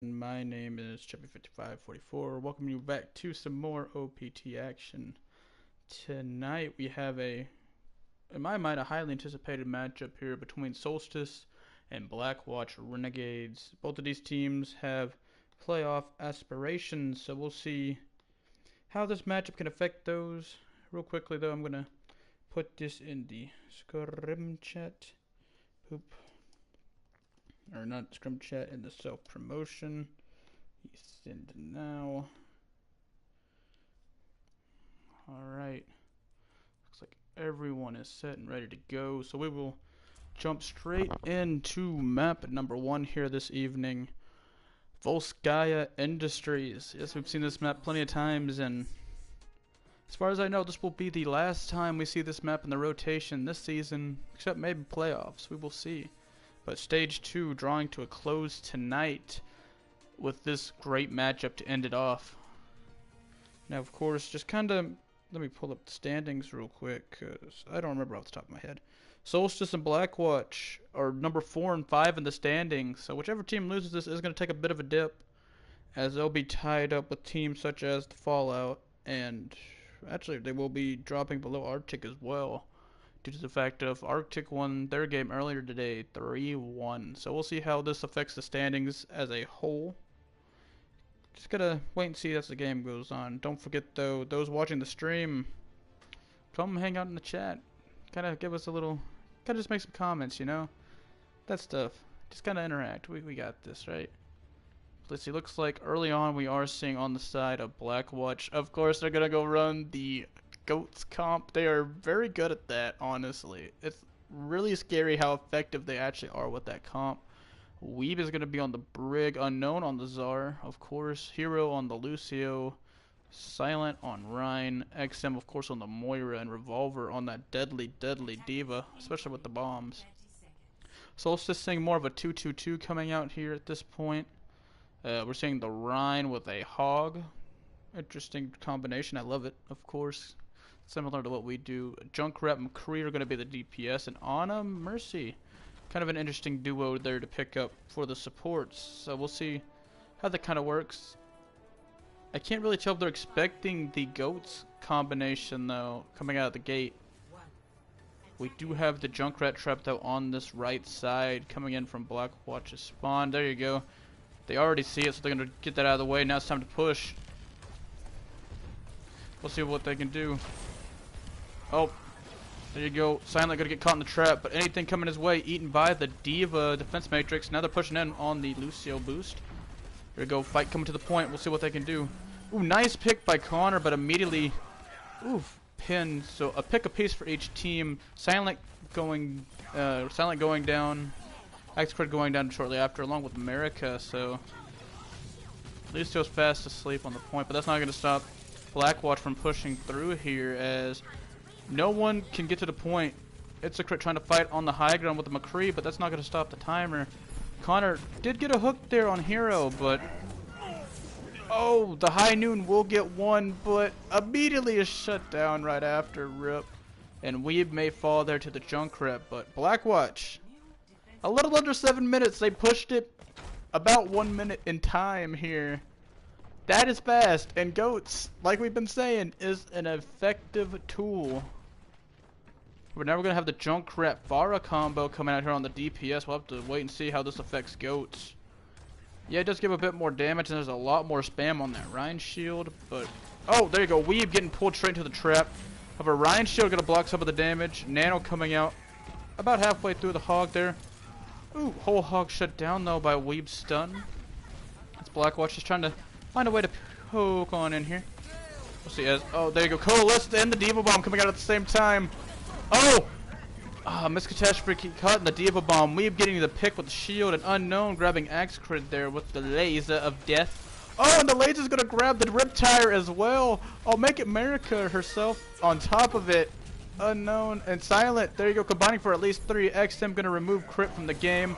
My name is Chubby5544. Welcome you back to some more OPT action. Tonight we have in my mind, a highly anticipated matchup here between Solstice and BW Renegades. Both of these teams have playoff aspirations, so we'll see how this matchup can affect those. Real quickly though, I'm gonna put this in the scrim chat. Poop. Or not scrim chat, in the self promotion. Send now. Alright. Looks like everyone is set and ready to go. So we will jump straight into map number 1 here this evening. Volskaya Industries. Yes, we've seen this map plenty of times, and as far as I know, this will be the last time we see this map in the rotation this season, except maybe playoffs. We will see. But stage 2 drawing to a close tonight with this great matchup to end it off. Now, of course, just kind of let me pull up the standings real quick, because I don't remember off the top of my head. Solstice and Blackwatch are number 4 and 5 in the standings, so whichever team loses this is going to take a bit of a dip, as they'll be tied up with teams such as the Fallout, and actually they will be dropping below Arctic as well, due to the fact of Arctic won their game earlier today 3-1. So we'll see how this affects the standings as a whole. Just gotta wait and see as the game goes on. Don't forget though, those watching the stream, come hang out in the chat. Kinda give us a little, kinda just make some comments, you know? That stuff. Just kinda interact. We got this, right? Let's see, looks like early on we are seeing on the side of Blackwatch. Of course they're gonna go run the Goats comp. They are very good at that, honestly. It's really scary how effective they actually are with that comp. Weeb is going to be on the Brig, Unknown on the Czar, of course, Hero on the Lucio, Silent on Rhine, XM of course on the Moira, and Revolver on that deadly diva, especially with the bombs. Solstice seeing more of a 2-2-2 coming out here at this point. We're seeing the Rhine with a Hog. Interesting combination, I love it, of course. Similar to what we do. Junkrat and McCree are going to be the DPS, and Anna Mercy. Kind of an interesting duo there to pick up for the supports. So we'll see how that kind of works. I can't really tell if they're expecting the Goats combination, though, coming out of the gate. We do have the Junkrat trap, though, on this right side, coming in from Blackwatch's spawn. There you go. They already see it, so they're going to get that out of the way. Now it's time to push. We'll see what they can do. Oh, there you go. Silent gonna get caught in the trap, but anything coming his way, eaten by the Diva defense matrix. Now they're pushing in on the Lucio boost. Here we go, fight coming to the point. We'll see what they can do. Ooh, nice pick by Connor, but immediately, pin. So a pick a piece for each team. Silent going down. X-Crit going down shortly after, along with America. So Lucio's fast asleep on the point, but that's not gonna stop Blackwatch from pushing through here, as no one can get to the point. It's a crit trying to fight on the high ground with the McCree, but that's not going to stop the timer. Connor did get a hook there on Hero, but oh, the High Noon will get one, but immediately is shut down right after. RIP. And Weeb may fall there to the Junkrat, but Blackwatch, a little under 7 minutes. They pushed it about 1 minute in time here. That is fast, and Goats, like we've been saying, is an effective tool. We're never going to have the Junkrat Pharah combo coming out here on the DPS. We'll have to wait and see how this affects Goats. Yeah, it does give a bit more damage, and there's a lot more spam on that Rhine shield, but oh, there you go. Weeb getting pulled straight into the trap. However, Rhine shield going to block some of the damage. Nano coming out about halfway through the Hog there. Ooh, whole Hog shut down, though, by Weeb's stun. It's Blackwatch just trying to find a way to poke on in here. We'll see as, oh, there you go. Coalesce and the Diva Bomb coming out at the same time. Oh! Miss Catastrophe caught in the Diva Bomb. Weeb getting the pick with the shield, and Unknown grabbing Axe Crit there with the laser of death. Oh, and the laser's gonna grab the Riptire as well. Oh, make it America herself on top of it. Unknown and Silent. There you go, combining for at least 3. XM gonna remove Crit from the game.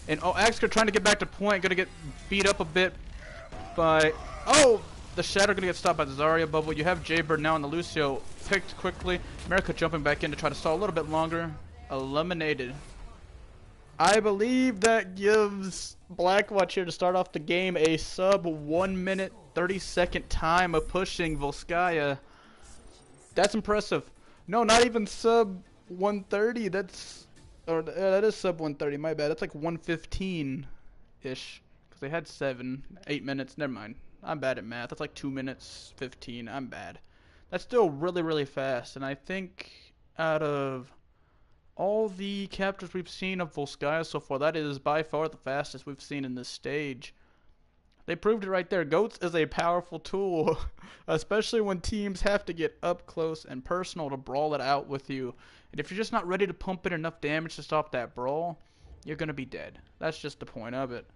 And oh, Axe Crit trying to get back to point, gonna get beat up a bit by, oh, the Shatter gonna get stopped by the Zarya bubble. You have Jaybird now on the Lucio picked quickly. America jumping back in to try to stall a little bit longer. Eliminated. I believe that gives Blackwatch here to start off the game a sub 1 minute 30-second time of pushing Volskaya. That's impressive. No, not even sub 130. That is sub 130. My bad. That's like 115 ish because they had 8 minutes. Never mind. I'm bad at math. That's like 2 minutes 15. I'm bad. That's still really, really fast. And I think out of all the captures we've seen of Volskaya so far, that is by far the fastest we've seen in this stage. They proved it right there. Goats is a powerful tool, especially when teams have to get up close and personal to brawl it out with you. And if you're just not ready to pump in enough damage to stop that brawl, you're going to be dead. That's just the point of it.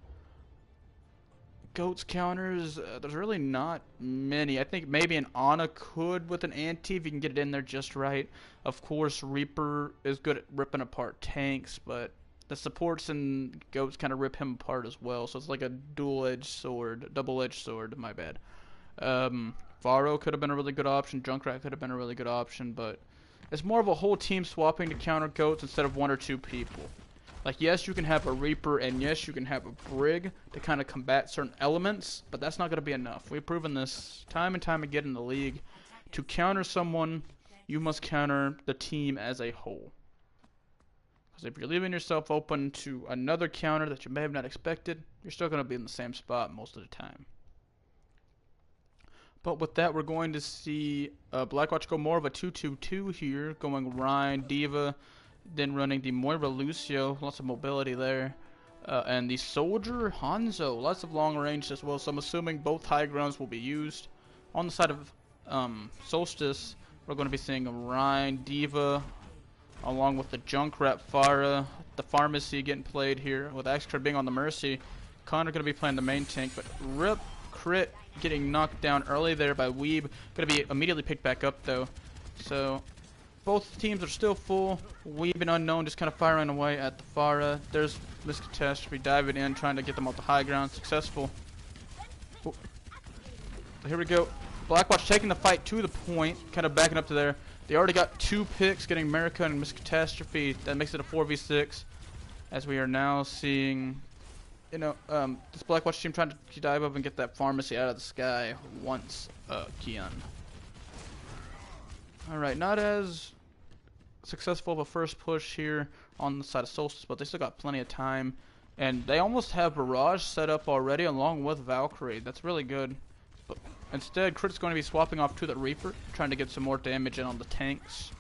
Goats counters, there's really not many. I think maybe an Ana could with an anti if you can get it in there just right. Of course, Reaper is good at ripping apart tanks, but the supports and Goats kind of rip him apart as well. So it's like a double-edged sword, my bad. Varro could have been a really good option. Junkrat could have been a really good option, but it's more of a whole team swapping to counter Goats instead of 1 or 2 people. Like, yes, you can have a Reaper, and yes, you can have a Brig to kind of combat certain elements, but that's not going to be enough. We've proven this time and time again in the league. To counter someone, you must counter the team as a whole. Because if you're leaving yourself open to another counter that you may have not expected, you're still going to be in the same spot most of the time. But with that, we're going to see Blackwatch go more of a 2-2-2 here, going Rhine, D.Va, then running the Moira Lucio, lots of mobility there. And the Soldier Hanzo, lots of long range as well, so I'm assuming both high grounds will be used. On the side of Solstice, we're going to be seeing Rhine, D.Va, along with the Junkrat Pharah, the Pharmacy getting played here, with Axcred being on the Mercy. Connor going to be playing the main tank, but Rip Crit getting knocked down early there by Weeb. Going to be immediately picked back up though. So both teams are still full. Weeb and Unknown just kind of firing away at the Pharah. There's Miss Catastrophe diving in, trying to get them off the high ground. Successful. Oh. Here we go. Blackwatch taking the fight to the point, kind of backing up to there. They already got 2 picks, getting America and Miss Catastrophe. That makes it a 4v6. As we are now seeing, this Blackwatch team trying to dive up and get that Pharmacy out of the sky once again. Alright, not as successful of a first push here on the side of Solstice, but they still got plenty of time. And they almost have Barrage set up already along with Valkyrie. That's really good. But instead, Crit's going to be swapping off to the Reaper, trying to get some more damage in on the tanks.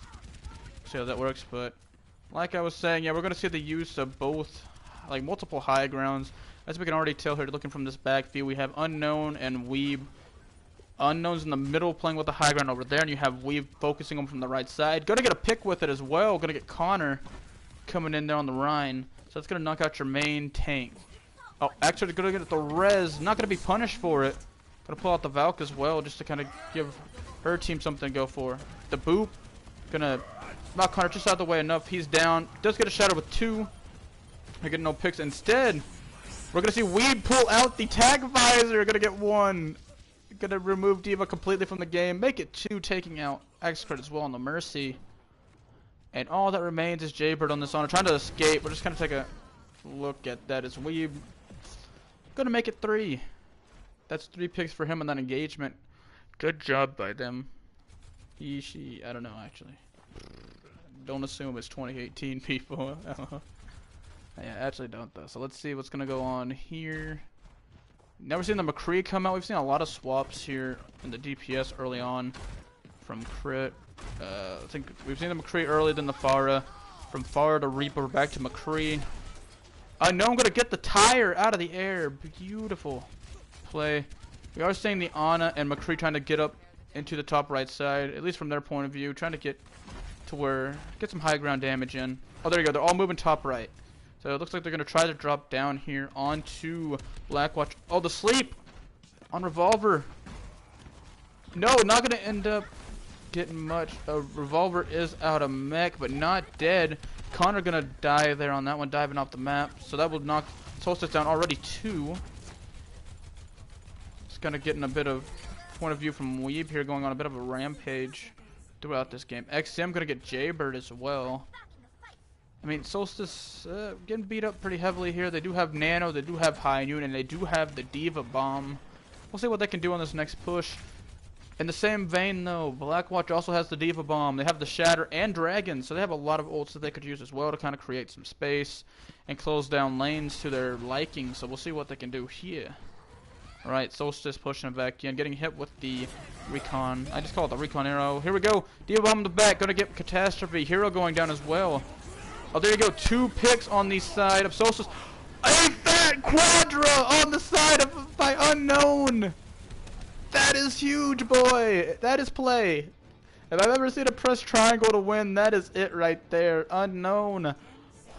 See how that works, but like I was saying, yeah, we're going to see the use of both, like multiple high grounds. As we can already tell here, looking from this back view, we have Unknown and Weeb. Unknown's in the middle playing with the high ground over there, and you have Weeb focusing him from the right side. Gonna get a pick with it as well. Gonna get Connor coming in there on the Rhine. So that's gonna knock out your main tank. Oh, actually gonna get the res. Not gonna be punished for it. Gonna pull out the Valk as well, just to kind of give her team something to go for. The Boop. Gonna knock Connor just out of the way enough. He's down. Does get a shadow with 2. I get no picks. Instead, we're gonna see Weeb pull out the tag visor. Gonna get 1. Gonna remove D.Va completely from the game, make it 2, taking out Axcred as well on the Mercy. And all that remains is Jaybird on this Honor, trying to escape. We're just gonna take a look at that as Weeb. Gonna make it 3. That's 3 picks for him in that engagement. Good job by them. He, she, I don't know actually. Don't assume it's 2018 people. Yeah, actually don't though. So let's see what's gonna go on here. Never seen the McCree come out. We've seen a lot of swaps here in the DPS early on from Crit. I think we've seen the McCree early, then the Pharah. From Pharah to Reaper, back to McCree. I know I'm going to get the tire out of the air. Beautiful play. We are seeing the Ana and McCree trying to get up into the top right side, at least from their point of view, trying to get to where, get some high ground damage in. Oh, there you go. They're all moving top right. So it looks like they're going to try to drop down here onto Blackwatch. Oh, the sleep on Revolver. No, not going to end up getting much. Revolver is out of mech, but not dead. Connor going to die there on that one, diving off the map. So that will knock Solstice down already 2. Just kind of getting a bit of point of view from Weeb here, going on a bit of a rampage throughout this game. XM going to get Jaybird as well. I mean, Solstice getting beat up pretty heavily here. They do have Nano, they do have High Noon, and they do have the Diva Bomb. We'll see what they can do on this next push. In the same vein, though, Blackwatch also has the Diva Bomb. They have the Shatter and Dragon, so they have a lot of ults that they could use as well to kind of create some space and close down lanes to their liking. So we'll see what they can do here. Alright, Solstice pushing it back in, getting hit with the Recon. I just call it the Recon Arrow. Here we go. Diva Bomb in the back, gonna get Catastrophe. Hero going down as well. Oh, there you go. 2 picks on the side of Solstice. A fat Quadra on the side of by Unknown. That is huge, boy. That is play. If I've ever seen a press triangle to win, that is it right there. Unknown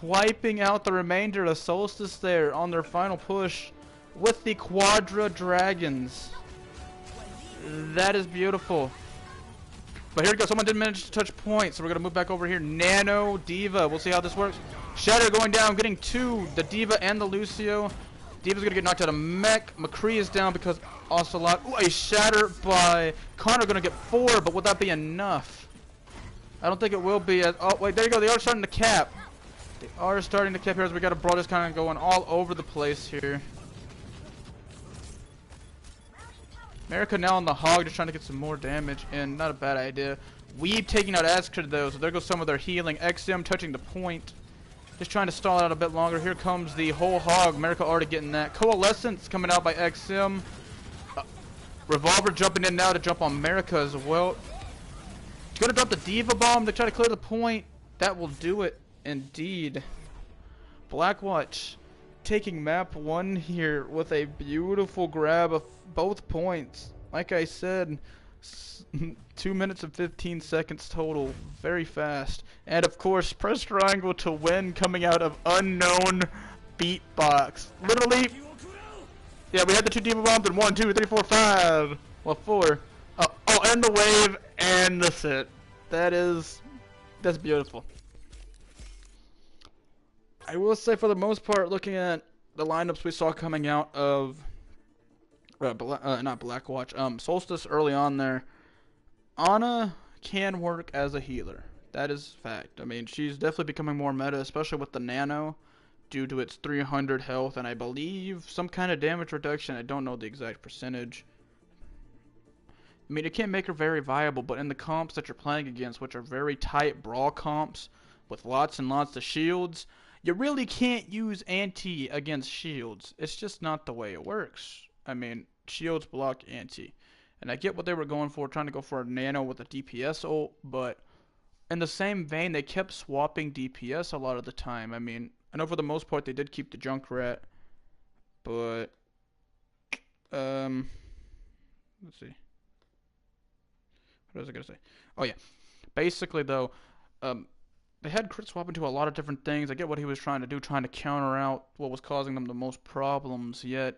wiping out the remainder of Solstice there on their final push with the Quadra Dragons. That is beautiful. But here we go. Someone didn't manage to touch point, so we're going to move back over here. Nano, Diva. We'll see how this works. Shatter going down, getting 2. The Diva and the Lucio. Diva's going to get knocked out of Mech. McCree is down because Ocelot. Ooh, a Shatter by Connor going to get 4, but will that be enough? I don't think it will be. Oh, wait, there you go. They are starting to cap. They are starting to cap here as we got a brawl just kind of going all over the place here. America now on the hog, just trying to get some more damage, and not a bad idea. Weeb taking out Askred though, so there goes some of their healing. XM touching the point. Just trying to stall it out a bit longer. Here comes the whole hog. America already getting that. Coalescence coming out by XM. Revolver jumping in now to jump on America as well. Gonna drop the Diva Bomb to try to clear the point. That will do it, indeed. Blackwatch taking map 1 here with a beautiful grab of both points. Like I said, 2 minutes and 15 seconds total. Very fast. And of course, press triangle to win coming out of Unknown Beatbox. Literally, yeah, we had the 2 Diva Bombs in 1, 2, 3, 4, 5. Well, 4. Oh, and the wave and the sit. That's beautiful. I will say, for the most part, looking at the lineups we saw coming out of not Blackwatch, Solstice early on there, Ana can work as a healer. That is fact. I mean, she's definitely becoming more meta, especially with the Nano, due to its 300 health and I believe some kind of damage reduction. I don't know the exact percentage. I mean, it can make her very viable, but in the comps that you're playing against, which are very tight brawl comps with lots and lots of shields, you really can't use anti against shields. It's just not the way it works. I mean, shields block anti. And I get what they were going for, trying to go for a Nano with a DPS ult, but in the same vein, they kept swapping DPS a lot of the time. I mean, I know for the most part they did keep the Junkrat, but let's see. What was I gonna say? Oh yeah, basically though, they had crit swap into a lot of different things. I get what he was trying to do, trying to counter out what was causing them the most problems. Yet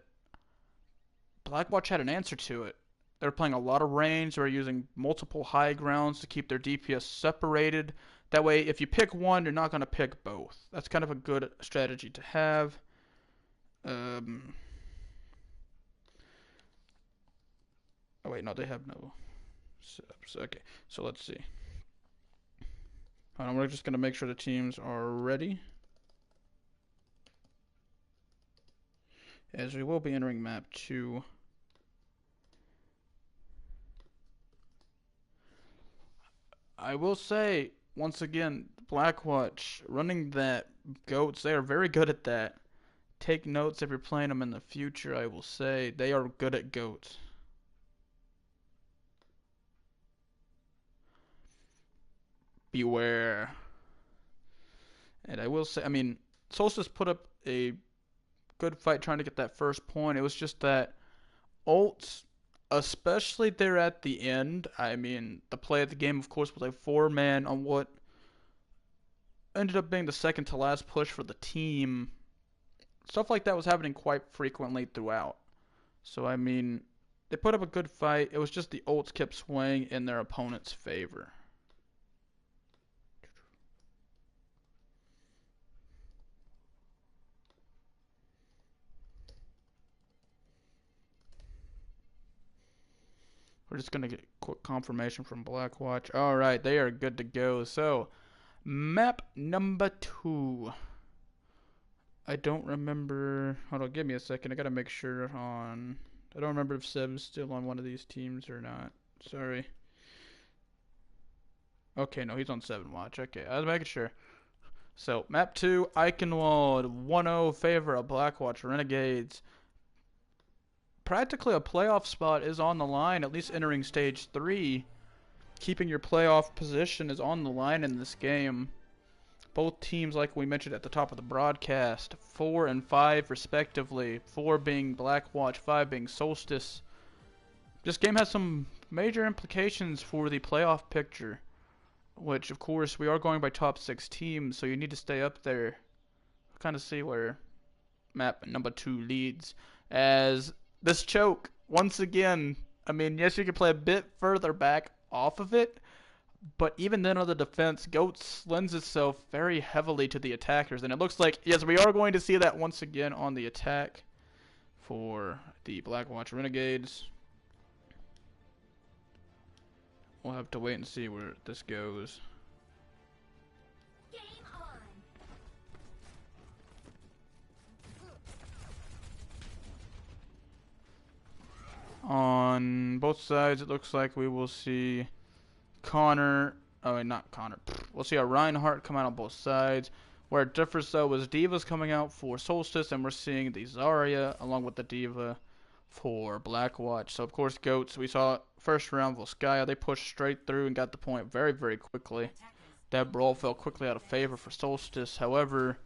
Blackwatch had an answer to it. They were playing a lot of range. They were using multiple high grounds to keep their DPS separated. That way, if you pick one, you're not going to pick both. That's kind of a good strategy to have. Oh wait, no, they have no subs. Okay, so let's see. Hold on, we're just going to make sure the teams are ready, as we will be entering map 2. I will say, once again, Blackwatch running that goats, they are very good at that. Take notes if you're playing them in the future. I will say they are good at goats. Beware. And I will say, I mean, Solstice put up a good fight trying to get that first point. It was just that ults, especially there at the end, I mean, the play of the game, of course, was a 4-man on what ended up being the second to last push for the team. Stuff like that was happening quite frequently throughout. So, I mean, they put up a good fight. It was just the ults kept swaying in their opponent's favor. We're just going to get quick confirmation from Blackwatch. Alright, they are good to go. So, Map number 2. I don't remember. Hold on, give me a second. I gotta make sure on. I don't remember if Seb's still on one of these teams or not. Sorry. Okay, no, he's on 7 watch. Okay, I was making sure. So, map 2, Eichenwald, 1-0 favor of Blackwatch Renegades. Practically a playoff spot is on the line, at least entering stage 3. Keeping your playoff position is on the line in this game. Both teams, like we mentioned at the top of the broadcast, 4 and 5 respectively. 4 being Blackwatch, 5 being Solstice. This game has some major implications for the playoff picture, which of course we are going by top 6 teams, so you need to stay up there. Kind of see where map number 2 leads. As this choke, once again, I mean, yes, you can play a bit further back off of it, but even then on the defense, Goats lends itself very heavily to the attackers, and it looks like, yes, we are going to see that once again on the attack for the Blackwatch Renegades. We'll have to wait and see where this goes. On both sides, it looks like we will see Connor. Oh, wait, not Connor. We'll see a Reinhardt come out on both sides. Where it differs, though, is Diva's coming out for Solstice, and we're seeing the Zarya along with the Diva for Blackwatch. So, of course, Goats, we saw first round Volskaya. They pushed straight through and got the point very, very quickly. That brawl fell quickly out of favor for Solstice. However,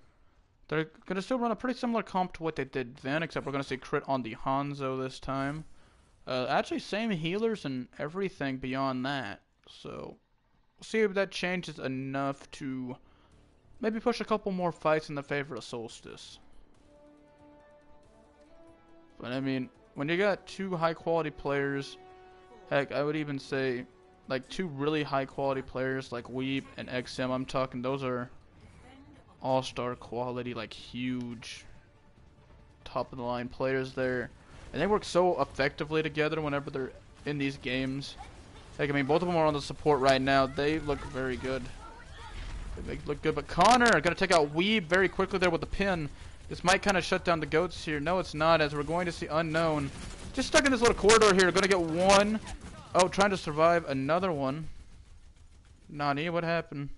they're going to still run a pretty similar comp to what they did then, except we're going to see crit on the Hanzo this time. Actually, same healers and everything beyond that. So, we'll see if that changes enough to maybe push a couple more fights in the favor of Solstice. But, I mean, when you got 2 high-quality players, heck, I would even say, like, 2 really high-quality players like Weep and XM, I'm talking, those are all-star quality, like, huge top-of-the-line players there. And they work so effectively together whenever they're in these games. Like, I mean, both of them are on the support right now. They look very good. They look good. But Connor going to take out Weeb very quickly there with the pin. This might kind of shut down the Goats here. No, it's not, as we're going to see Unknown. Just stuck in this little corridor here. Going to get one. Oh, trying to survive another one. Nani, what happened?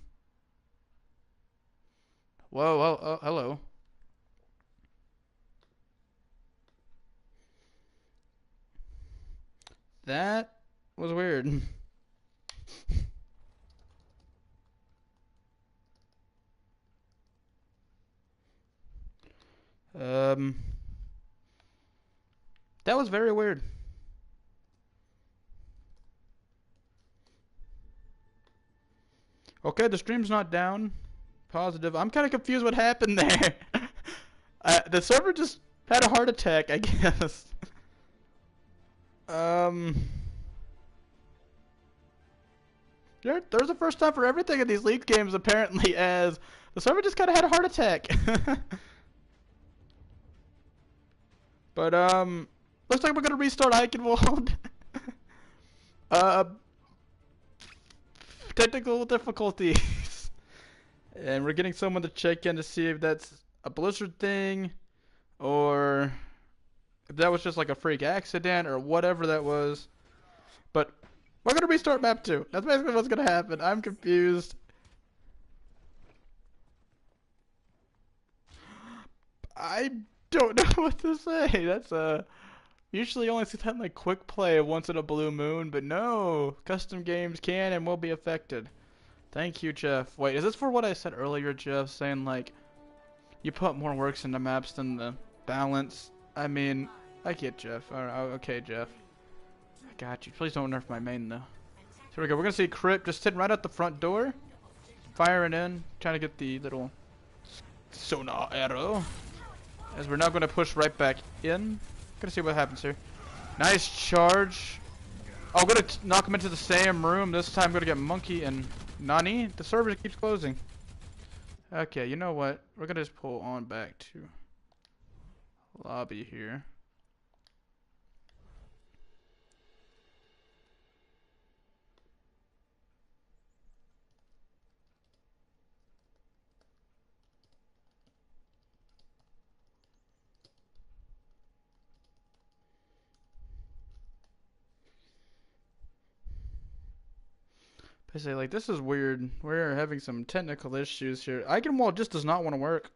Whoa, oh, hello. That was weird. That was very weird. Okay, the stream's not down. Positive. I'm kind of confused what happened there. The server just had a heart attack, I guess. There's a first time for everything in these league games, apparently, as the server just kind of had a heart attack. But, looks like we're gonna restart Eichenwald. Technical difficulties. And we're getting someone to check in to see if that's a Blizzard thing, or if that was just like a freak accident, or whatever that was. But we're gonna restart map 2. That's basically what's gonna happen. I'm confused. I don't know what to say. That's usually only see that in like quick play once in a blue moon, but no, custom games can and will be affected. Thank you, Jeff. Wait, is this for what I said earlier, Jeff? Saying like you put more works into maps than the balance. I mean, I get Jeff. All right, okay, Jeff. I got you. Please don't nerf my main though. Here we go. We're gonna see Crypt just sitting right at the front door, firing in, trying to get the little sonar arrow. As we're now going to push right back in. Gonna see what happens here. Nice charge. Oh, I'm going to knock him into the same room. This time I'm going to get Monkey and Nani. The server keeps closing. Okay, you know what? We're going to just pull on back to lobby here. Basically, like, this is weird. We're having some technical issues here. Eigenwall just does not want to work.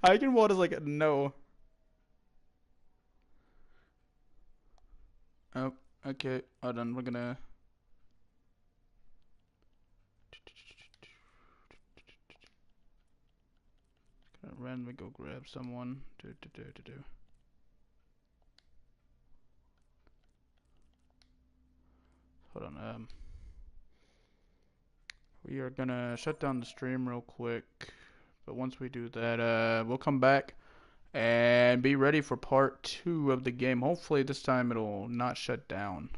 Eigenwall is like, no. Oh, okay. Hold on. We're gonna. Gonna randomly go grab someone. Hold on. We are gonna shut down the stream real quick. But once we do that, we'll come back and be ready for part 2 of the game. Hopefully this time it'll not shut down.